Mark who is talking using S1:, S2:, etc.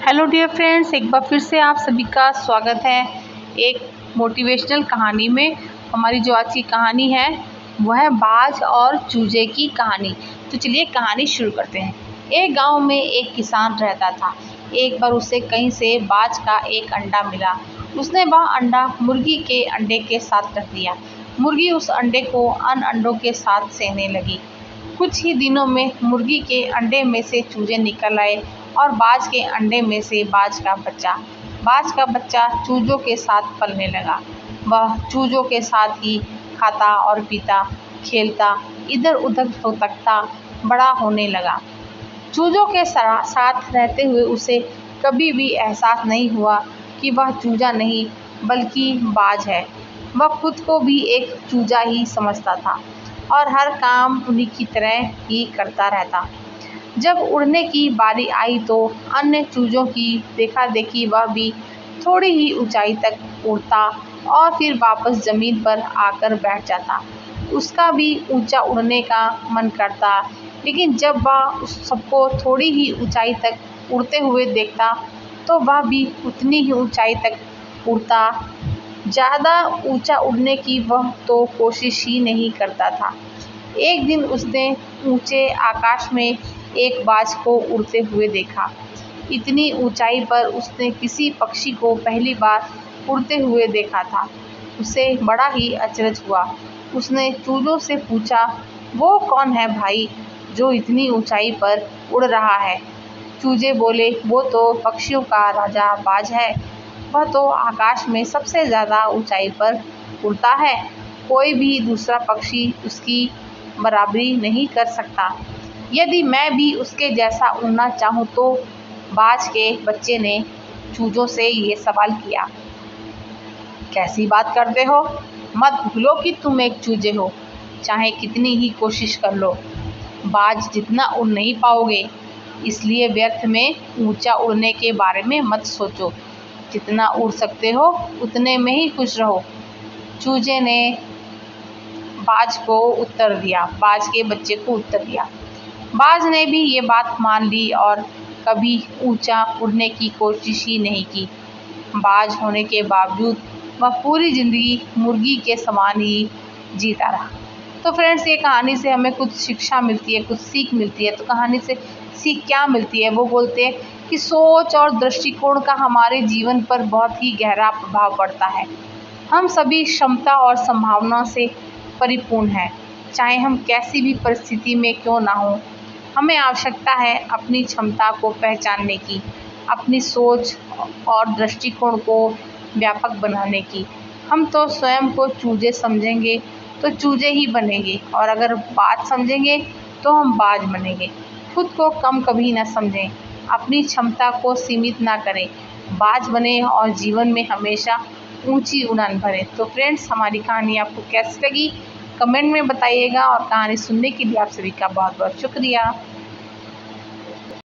S1: Hello dear friends, एक बार फिर से आप सभी का स्वागत है एक मोटिवेशनल कहानी में। हमारी जो आज की कहानी है वह है बाज और चूजे की कहानी। तो चलिए कहानी शुरू करते हैं। एक गांव में एक किसान रहता था। एक बार उसे कहीं से बाज का एक अंडा मिला। उसने वह अंडा मुर्गी के अंडे के साथ रख दिया। मुर्गी उस अंडे को अन्य अंडों के साथ सेने लगी। कुछ ही दिनों में मुर्गी के अंडे में से चूजे निकल आए और बाज के अंडे में से बाज का बच्चा चूजों के साथ पलने लगा। वह चूजों के साथ ही खाता और पीता, खेलता, इधर उधर भटकता बड़ा होने लगा। चूजों के साथ रहते हुए उसे कभी भी एहसास नहीं हुआ कि वह चूजा नहीं बल्कि बाज है। वह खुद को भी एक चूजा ही समझता था और हर काम उन्हीं की तरह ही करता रहता। जब उड़ने की बारी आई तो अन्य चूजों की देखा देखी वह भी थोड़ी ही ऊंचाई तक उड़ता और फिर वापस जमीन पर आकर बैठ जाता। उसका भी ऊंचा उड़ने का मन करता, लेकिन जब वह उस सबको थोड़ी ही ऊंचाई तक उड़ते हुए देखता तो वह भी उतनी ही ऊंचाई तक उड़ता। ज़्यादा ऊंचा उड़ने की वह तो कोशिश ही नहीं करता था। एक दिन उसने ऊंचे आकाश में एक बाज को उड़ते हुए देखा। इतनी ऊंचाई पर उसने किसी पक्षी को पहली बार उड़ते हुए देखा था। उसे बड़ा ही अचरज हुआ। उसने चूजों से पूछा, वो कौन है भाई जो इतनी ऊंचाई पर उड़ रहा है? चूजे बोले, वो तो पक्षियों का राजा बाज है। वह तो आकाश में सबसे ज़्यादा ऊंचाई पर उड़ता है। कोई भी दूसरा पक्षी उसकी बराबरी नहीं कर सकता। यदि मैं भी उसके जैसा उड़ना चाहूँ तो? बाज के बच्चे ने चूजों से ये सवाल किया। कैसी बात करते हो? मत भूलो कि तुम एक चूजे हो। चाहे कितनी ही कोशिश कर लो, बाज जितना उड़ नहीं पाओगे। इसलिए व्यर्थ में ऊंचा उड़ने के बारे में मत सोचो। जितना उड़ सकते हो उतने में ही खुश रहो। चूजे ने बाज के बच्चे को उत्तर दिया। बाज ने भी ये बात मान ली और कभी ऊंचा उड़ने की कोशिश ही नहीं की। बाज होने के बावजूद वह पूरी जिंदगी मुर्गी के समान ही जीता रहा। तो फ्रेंड्स, ये कहानी से हमें कुछ शिक्षा मिलती है, कुछ सीख मिलती है। तो कहानी से सीख क्या मिलती है? वो बोलते हैं कि सोच और दृष्टिकोण का हमारे जीवन पर बहुत ही गहरा प्रभाव पड़ता है। हम सभी क्षमता और संभावना से परिपूर्ण हैं, चाहे हम कैसी भी परिस्थिति में क्यों ना हो। हमें आवश्यकता है अपनी क्षमता को पहचानने की, अपनी सोच और दृष्टिकोण को व्यापक बनाने की। हम तो स्वयं को चूजे समझेंगे तो चूजे ही बनेंगे, और अगर बाज समझेंगे तो हम बाज बनेंगे। खुद को कम कभी न समझें, अपनी क्षमता को सीमित ना करें, बाज बने और जीवन में हमेशा ऊंची उड़ान भरें। तो फ्रेंड्स, हमारी कहानी आपको कैसी लगी कमेंट में बताइएगा, और कहानी सुनने के लिए आप सभी का बहुत बहुत शुक्रिया।